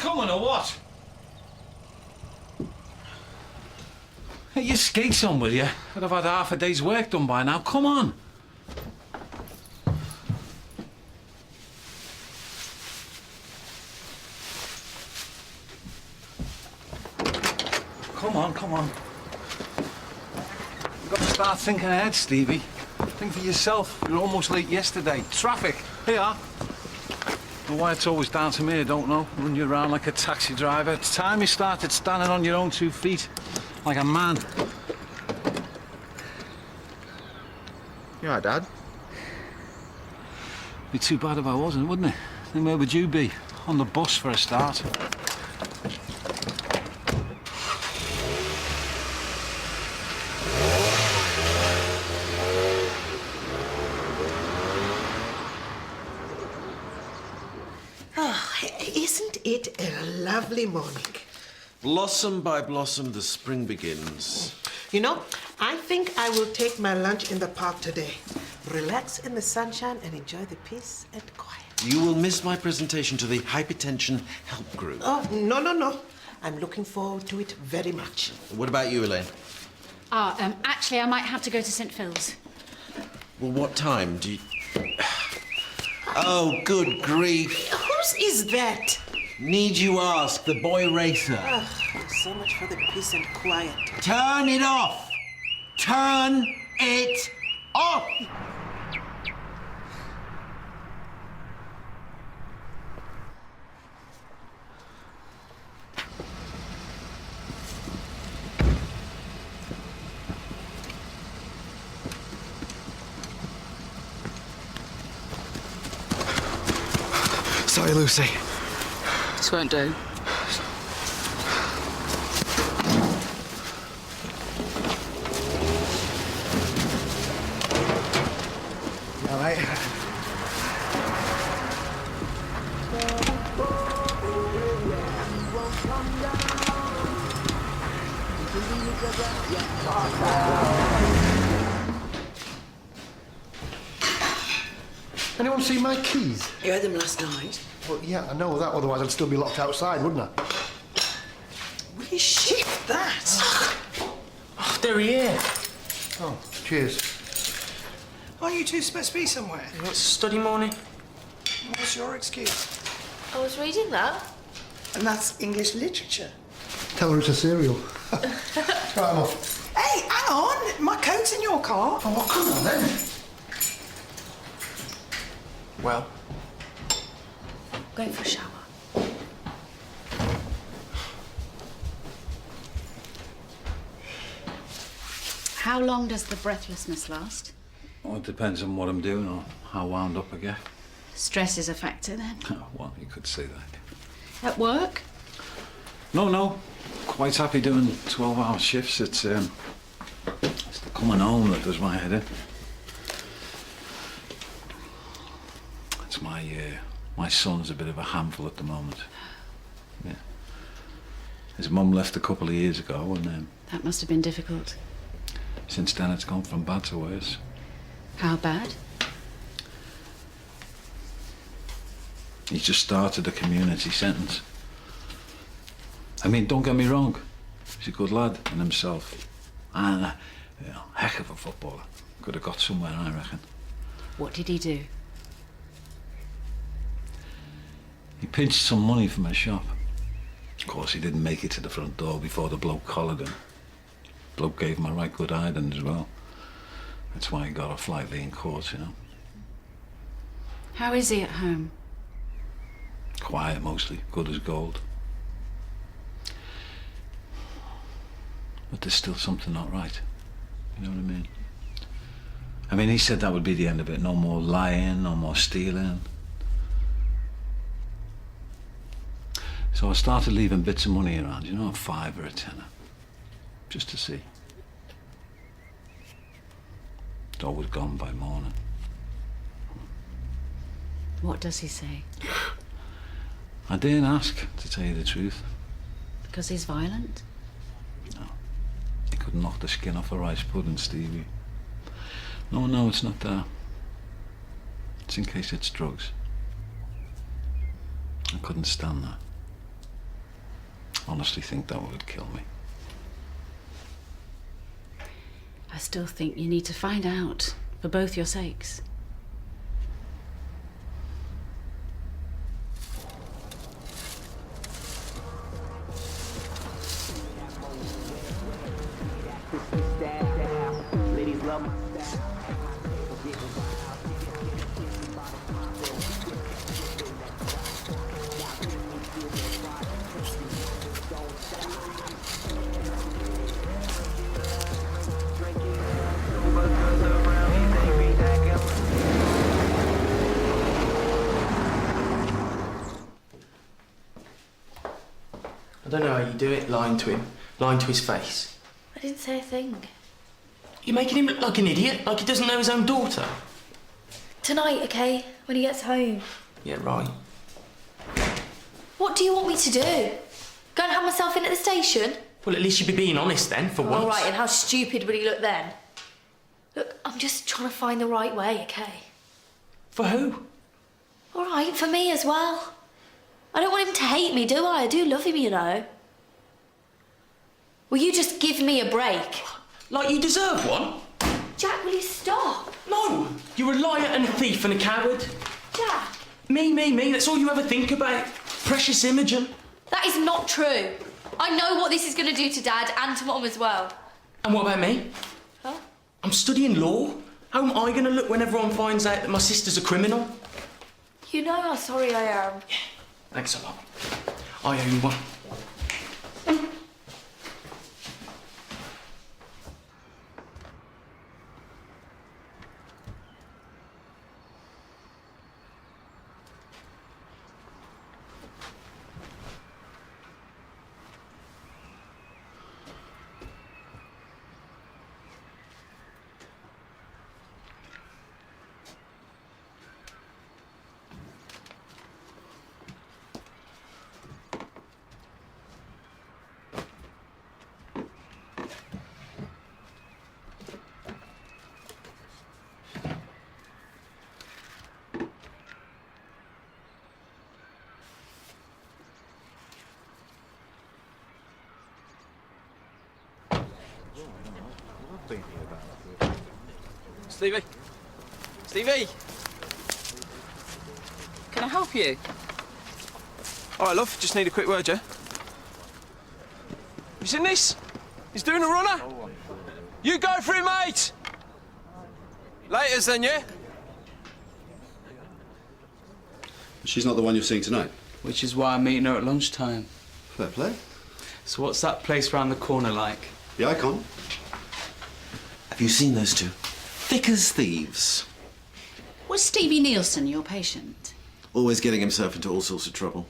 coming or what? Hey, your skates on with you. I'd have had half a day's work done by now. Come on. Come on, come on. You've got to start thinking ahead, Stevie. Think for yourself. You were almost late yesterday. Traffic. Here you are. Well, why it's always down to me, I don't know. Run you around like a taxi driver. It's time you started standing on your own 2 feet. Like a man. You all right, Dad? Be too bad if I wasn't, wouldn't it? Then where would you be? On the bus for a start. Isn't it a lovely morning? Blossom by blossom, the spring begins. You know, I think I will take my lunch in the park today. Relax in the sunshine and enjoy the peace and quiet. You will miss my presentation to the hypertension help group. Oh, no. I'm looking forward to it very much. What about you, Elaine? Actually, I might have to go to St. Phil's. Well, what time do you... Oh, good grief. Whose is that? Need you ask, the boy racer. So much for the peace and quiet. Turn it off! Turn it off! Sorry, Lucy. This won't do. All right. Anyone see my keys? You had them last night. Well, yeah, I know that. Otherwise, I'd still be locked outside, wouldn't I? Will you shift that? Oh, they're here. Oh, cheers. Aren't you two supposed to be somewhere? It's study morning. What's your excuse? I was reading that. And that's English literature. Tell her it's a cereal. Right, I'm off. Hey, hang on! My coat's in your car. Oh, well, come on, then. Well, Go for a shower. How long does the breathlessness last? Well, it depends on what I'm doing or how wound up I get. Stress is a factor then. Oh, well, you could say that. At work? No. Quite happy doing 12-hour shifts. It's the coming home that does my head in. It's my son's a bit of a handful at the moment. Yeah. His mum left a couple of years ago, and That must have been difficult. since then it's gone from bad to worse. How bad? He's just started a community sentence. I mean, don't get me wrong. He's a good lad in himself. And a heck of a footballer. Could have got somewhere, I reckon. What did he do? He pinched some money from a shop. Of course, he didn't make it to the front door before the bloke collared him. Bloke gave him a right good hiding as well. That's why he got off lightly in court, you know. How is he at home? Quiet mostly, good as gold. But there's still something not right. You know what I mean? I mean, he said that would be the end of it. No more lying, no more stealing. So I started leaving bits of money around, you know, a £5 or a £10, just to see. It's always gone by morning. What does he say? I didn't ask, to tell you the truth. Because he's violent? No. He could knock the skin off a rice pudding, Stevie. No, it's not that. It's in case it's drugs. I couldn't stand that. honestly think that would kill me. I still think you need to find out, for both your sakes. I don't know how you do it, lying to him, lying to his face. I didn't say a thing. You're making him look like an idiot, like he doesn't know his own daughter. Tonight, okay? When he gets home. Yeah, right. What do you want me to do? Go and have myself in at the station? Well, at least you'd be being honest then, for once. All right, and how stupid would he look then? Look, I'm just trying to find the right way, okay? For who? All right, for me as well. I don't want him to hate me, do I? I do love him, you know. Will you just give me a break? Like you deserve one? Jack, will you stop? No! You're a liar and a thief and a coward. Jack! Me, that's all you ever think about. Precious Imogen. That is not true. I know what this is going to do to Dad and to Mum as well. And what about me? Huh? I'm studying law. How am I going to look when everyone finds out that my sister's a criminal? You know how sorry I am. Thanks a lot. I owe you one. Stevie? Stevie? Can I help you? All right, love, just need a quick word, yeah? You seen this? He's doing a runner. You go for it, mate! Laters then, yeah? She's not the one you're seeing tonight. Which is why I'm meeting her at lunchtime. Fair play. So what's that place round the corner like? The Icon. Have you seen those two? Thick as thieves. Was Stevie Nielsen your patient? Always getting himself into all sorts of trouble.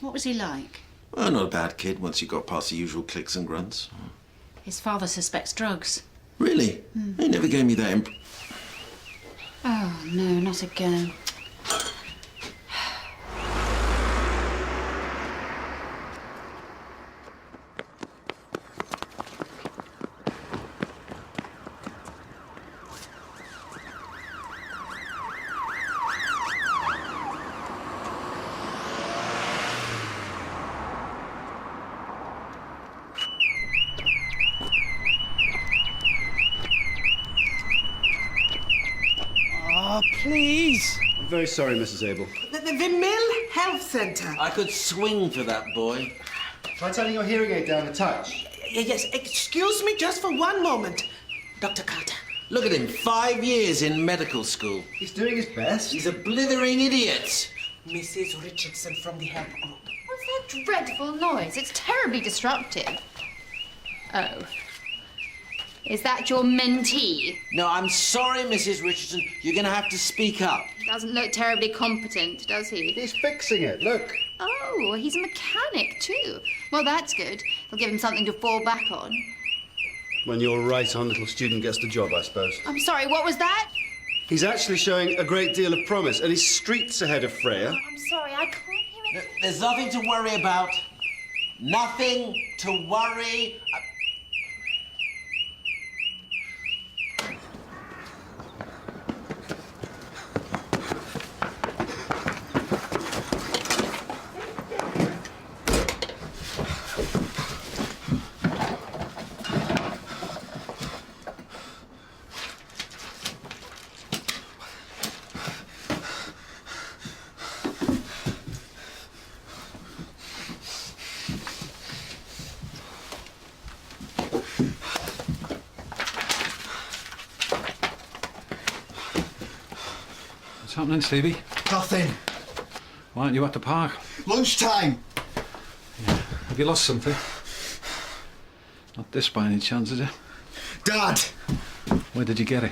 What was he like? Well, not a bad kid once you got past the usual clicks and grunts. His father suspects drugs. Really? He never gave me that Oh, no, not again. Please. I'm very sorry, Mrs. Abel. The Mill Health Centre. I could swing for that boy. Try turning your hearing aid down a touch. Yes, excuse me just for one moment. Dr. Carter. Look at him, 5 years in medical school. He's doing his best. He's a blithering idiot. Mrs. Richardson from the help group. What's that dreadful noise? It's terribly disruptive. Oh. Is that your mentee? No, I'm sorry, Mrs. Richardson. You're going to have to speak up. Doesn't look terribly competent, does he? He's fixing it, look. Oh, he's a mechanic too. Well, that's good. It'll give him something to fall back on. When you're right on, little student gets the job, I suppose. I'm sorry, what was that? He's actually showing a great deal of promise, and he's streets ahead of Freya. I'm sorry, I can't hear it. There's nothing to worry about. Nothing to worry. happening, Stevie? Nothing. Why aren't you at the park? Lunchtime. Have you lost something? Not this by any chance, is it? Dad, Where did you get it?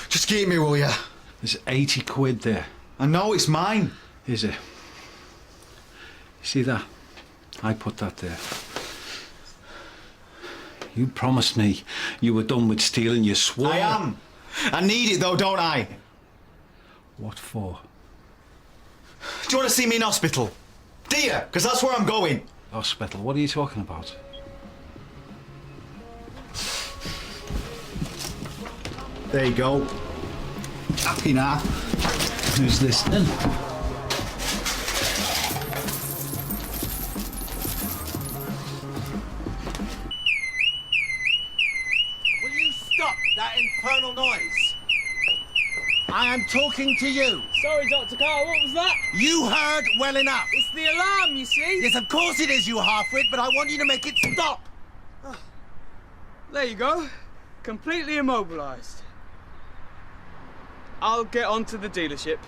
just keep me, will ya? There's 80 quid there. I know it's mine. Is it? See that? I put that there. You promised me you were done with stealing. You swore. I am. I need it though, don't I? What for? Do you want to see me in hospital? Do you? Because that's where I'm going. Hospital? What are you talking about? There you go. Happy now. Who's listening? Will you stop that infernal noise? I am talking to you. Sorry, Dr. Carl, what was that? You heard well enough. It's the alarm, you see. Yes, of course it is, you half-wit, but I want you to make it stop. There you go. Completely immobilised. I'll get on to the dealership.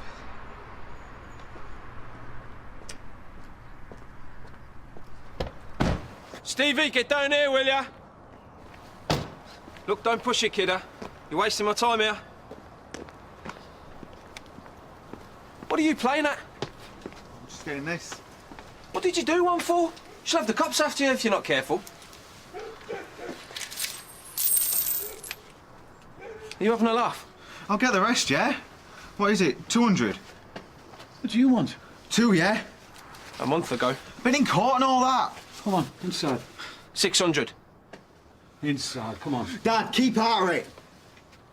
Stevie, get down here, will ya? Look, don't push it, kidder. You're wasting my time here. What are you playing at? I'm just getting this. What did you do one for? She'll have the cops after you if you're not careful. Are you having a laugh? I'll get the rest, yeah? What is it, 200? What do you want? 2, yeah? A month ago. Been in court and all that. Come on, inside. 600. Inside, come on. Dad, keep out of it.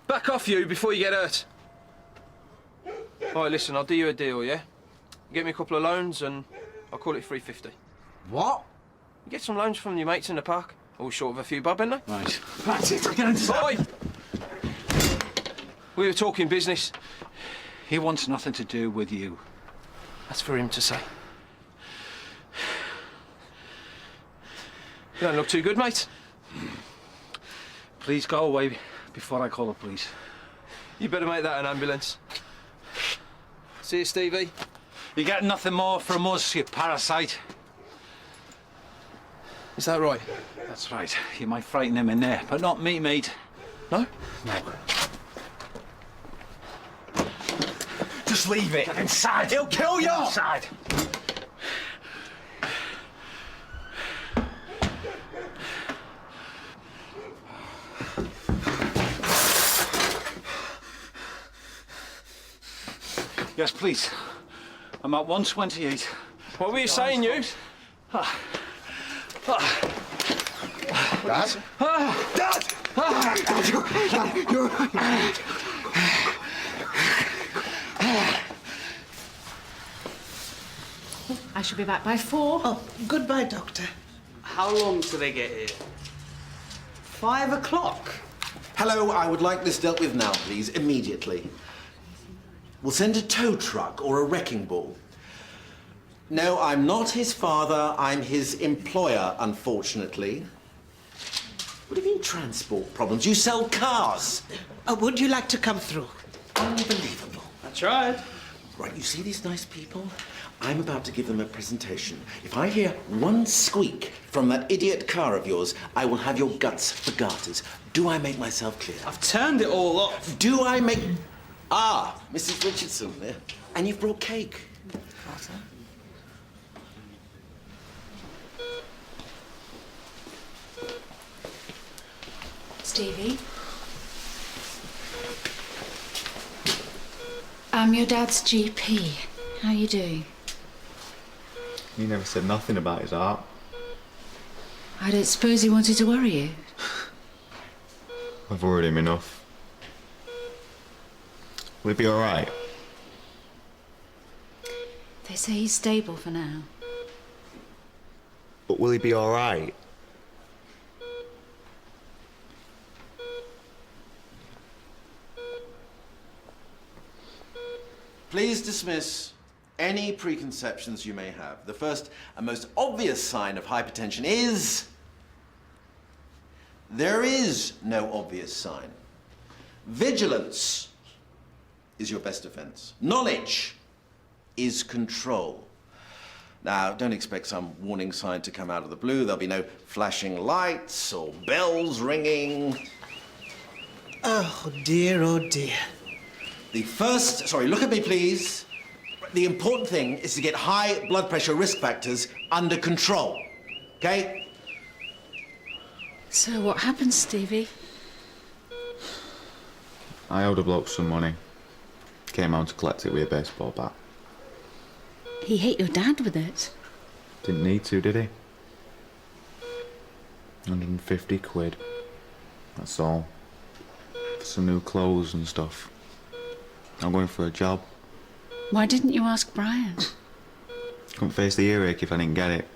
Back off you before you get hurt. All right, listen, I'll do you a deal, yeah? You get me a couple of loans and I'll call it 350. What? You get some loans from your mates in the park. All short of a few bob, ain't they? Right. That's it, get inside. Oi! We were talking business. He wants nothing to do with you. That's for him to say. You don't look too good, mate. Please go away before I call the police. You better make that an ambulance. See you, Stevie. You get nothing more from us, you parasite. Is that right? That's right. You might frighten him in there, but not me, mate. No? No. Just leave it. Get inside. He'll kill you. Inside. Yes, please. I'm at 128. What were you saying, you? Dad? Dad! Dad, you're right. I shall be back by 4. Oh, goodbye, Doctor. How long till they get here? 5 o'clock. Hello, I would like this dealt with now, please, immediately. We'll send a tow truck or a wrecking ball. No, I'm not his father, I'm his employer, unfortunately. What do you mean transport problems? You sell cars. Would you like to come through? Unbelievable. I tried. Right, you see these nice people? I'm about to give them a presentation. If I hear one squeak from that idiot car of yours, I will have your guts for garters. Do I make myself clear? I've turned it all off. Do I make... Ah, Mrs. Richardson there. And you've brought cake. Stevie? I'm your dad's GP. How you doing? He never said nothing about his art. I don't suppose he wanted to worry you. I've worried him enough. Will he be all right? They say he's stable for now. But will he be all right? Please dismiss any preconceptions you may have. The first and most obvious sign of hypertension is... there is no obvious sign. Vigilance. is your best defense. Knowledge is control. Now, don't expect some warning sign to come out of the blue. There'll be no flashing lights or bells ringing. Oh dear, oh dear. Look at me, please. The important thing is to get high blood pressure risk factors under control, okay? So what happened, Stevie? I owed a bloke some money. Came out to collect it with a baseball bat. He hit your dad with it. Didn't need to, did he? 150 quid. That's all. For some new clothes and stuff. I'm going for a job. Why didn't you ask Brian? Couldn't face the earache if I didn't get it.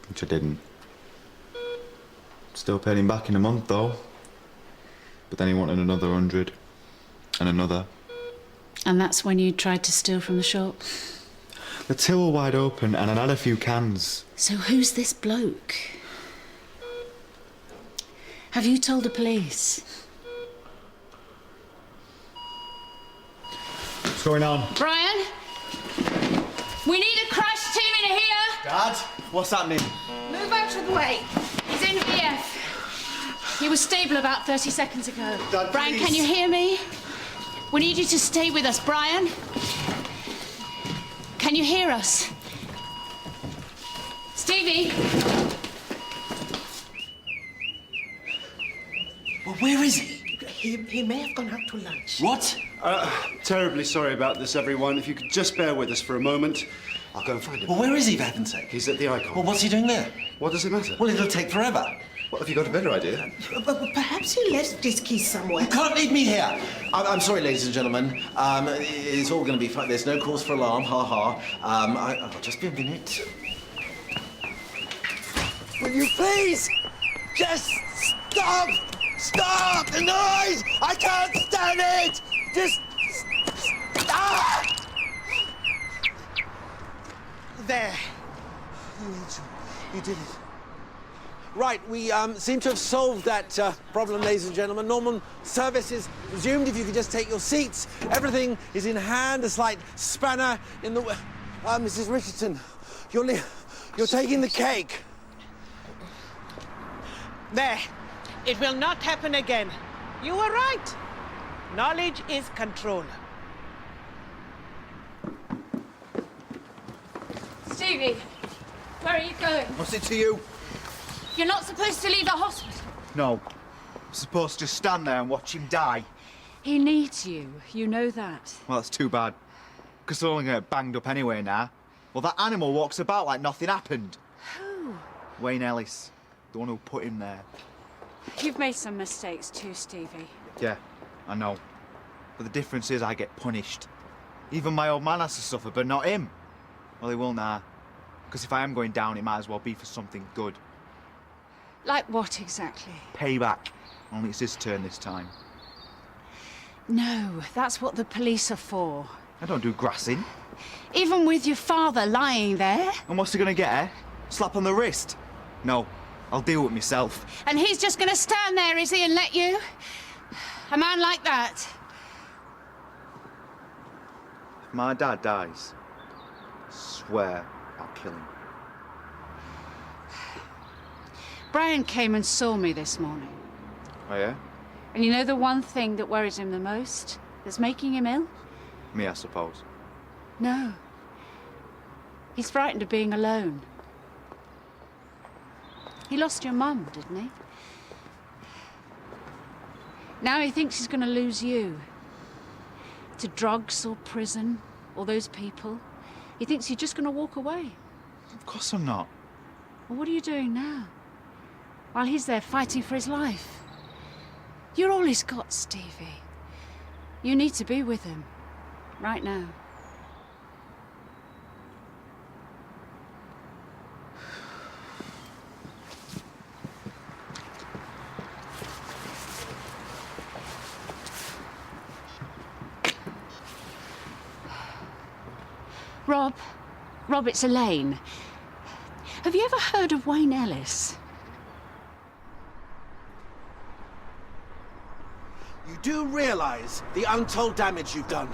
Which I didn't. Still paid him back in a month, though. But then he wanted another 100. And another. And that's when you tried to steal from the shop? The till were wide open and I'd had a few cans. So who's this bloke? Have you told the police? What's going on? Brian? We need a crash team in here! Dad, what's happening? Move out of the way. He's in VF. He was stable about 30 seconds ago. Dad, Brian, please. can you hear me? We need you to stay with us, Brian. Can you hear us? Stevie? Well, where is he? He may have gone out to lunch. What? Terribly sorry about this, everyone. If you could just bear with us for a moment, I'll go and find him. Well, where is he, for heaven's sake? He's at the Icon. Well, what's he doing there? What does it matter? Well, it'll take forever. What, have you got a better idea? But perhaps he left his keys somewhere. You can't leave me here. I'm sorry, ladies and gentlemen. It's all going to be fine. There's no cause for alarm. Ha ha. I'll just be a minute. Will you please just stop? Stop the noise! I can't stand it! Just stop! There. You did it. Right, we seem to have solved that problem, ladies and gentlemen. Normal service is resumed. If you could just take your seats. Everything is in hand. A slight spanner in the way. Mrs. Richardson, you're taking the cake. There. It will not happen again. You were right. Knowledge is control. Stevie, where are you going? What's it to you? You're not supposed to leave the hospital. No. I'm supposed to stand there and watch him die. He needs you. You know that. Well, that's too bad. Because they're only going to get banged up anyway now. Well, that animal walks about like nothing happened. Who? Wayne Ellis. The one who put him there. You've made some mistakes too, Stevie. Yeah, I know. But the difference is I get punished. Even my old man has to suffer, but not him. Well, he will now. Because if I am going down, it might as well be for something good. Like what exactly? Payback. Only it's his turn this time. No, that's what the police are for. I don't do grassing. Even with your father lying there. And what's he gonna get, eh? Slap on the wrist? No, I'll deal with myself. And he's just gonna stand there, is he, and let you? A man like that? If my dad dies, I swear I'll kill him. Brian came and saw me this morning. Oh, yeah? And you know the one thing that worries him the most? That's making him ill? Me, I suppose. No. He's frightened of being alone. He lost your mum, didn't he? Now he thinks he's going to lose you. To drugs or prison or those people. He thinks you're just going to walk away. Of course I'm not. Well, what are you doing now? While he's there fighting for his life. You're all he's got, Stevie. You need to be with him. Right now. Rob, it's Elaine. Have you ever heard of Wayne Ellis? You do realise the untold damage you've done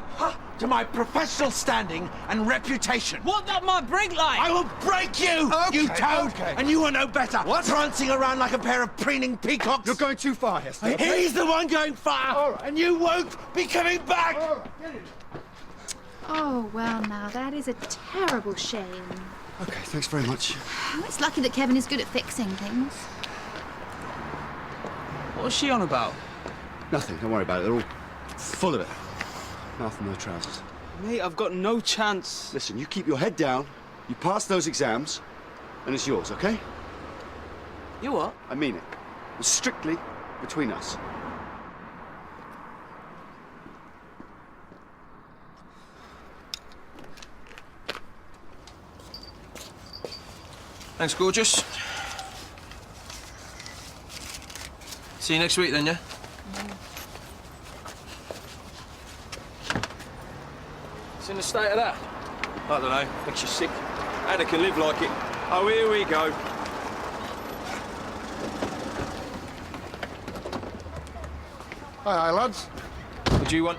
to my professional standing and reputation. What that might break like? I will break you, you toad, and you will know better. What? Prancing around like a pair of preening peacocks. You're going too far, Hester. He's the one going far, and you won't be coming back. Oh, well, now, that is a terrible shame. Okay, thanks very much. Oh, it's lucky that Kevin is good at fixing things. What was she on about? Nothing, don't worry about it. They're all full of it. Mouth in their trousers. Mate, I've got no chance. Listen, you keep your head down, you pass those exams, and it's yours, okay? You what? I mean it. It's strictly between us. Thanks, gorgeous. See you next week then, yeah? It's in the state of that. I don't know, makes you sick. How they can live like it. Oh, here we go. Hi, lads. What do you want?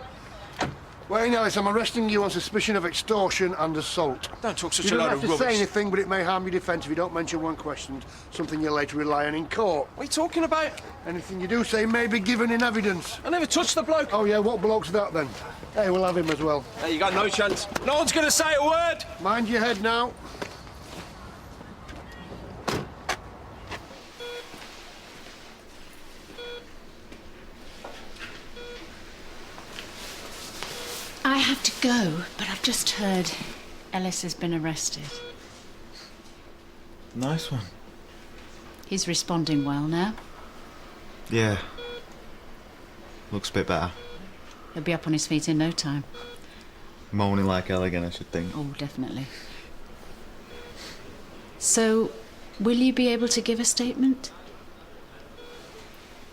Wayne Ellis, I'm arresting you on suspicion of extortion and assault. Don't talk such you a load don't of have to rubbish. say anything, but it may harm your defence if you don't mention when questioned, something you'll later rely on in court. What are you talking about? Anything you do say may be given in evidence. I never touched the bloke. Oh, yeah, what bloke's that, then? Hey, we'll have him as well. Hey, you got no chance. No one's going to say a word. Mind your head now. I have to go, but I've just heard Ellis has been arrested. Nice one. He's responding well now. Yeah. Looks a bit better. He'll be up on his feet in no time. Moaning like hell again, I should think. Oh, definitely. So, will you be able to give a statement?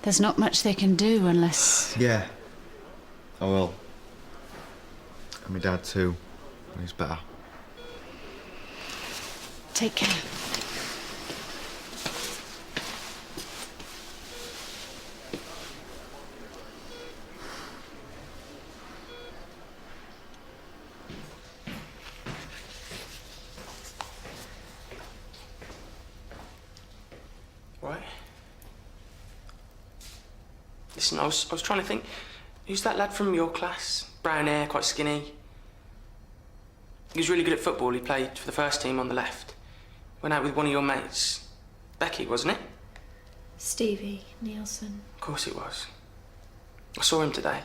There's not much they can do unless... Yeah. I will. And my dad too. He's better. Take care. Right. Listen, I was trying to think. Who's that lad from your class? Brown hair, quite skinny. He was really good at football. He played for the first team on the left. Went out with one of your mates. Becky, wasn't it? Stevie Nielsen. Of course it was. I saw him today.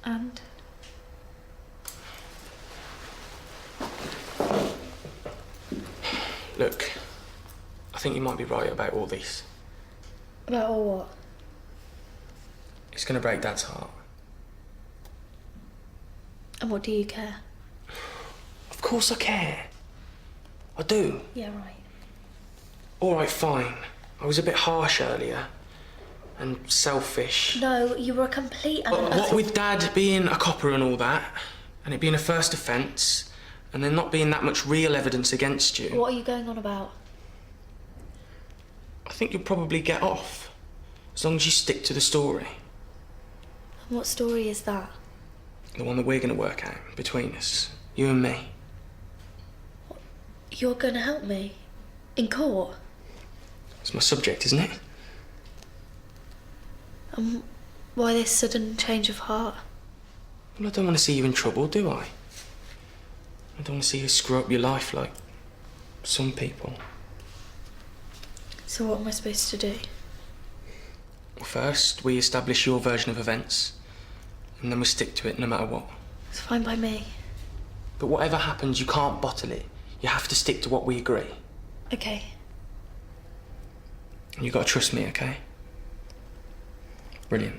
And? Look, I think you might be right about all this. About all what? It's going to break Dad's heart. And what do you care? Of course I care. I do. Yeah, right. All right, fine. I was a bit harsh earlier. And selfish. No, you were a complete... But what with Dad being a copper and all that, and it being a first offence, and there not being that much real evidence against you... What are you going on about? I think you'll probably get off. As long as you stick to the story. And what story is that? The one that we're going to work out, between us. You and me. You're going to help me? In court? It's my subject, isn't it? Why this sudden change of heart? Well, I don't want to see you in trouble, do I? I don't want to see you screw up your life like some people. So what am I supposed to do? Well, first, we establish your version of events, and then we stick to it no matter what. It's fine by me. But whatever happens, you can't bottle it. You have to stick to what we agree. Okay. And you got to trust me, okay? Brilliant.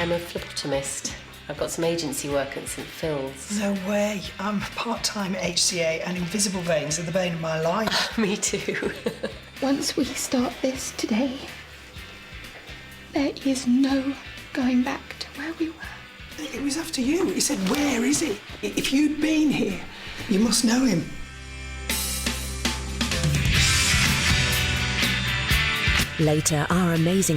I'm a phlebotomist. I've got some agency work at St Phil's. No way. I'm part-time at HCA and invisible veins are the bane of my life. Me too. Once we start this today, there is no going back to where we were. It was after you. He said, where is he? If you'd been here, you must know him. Later, our amazing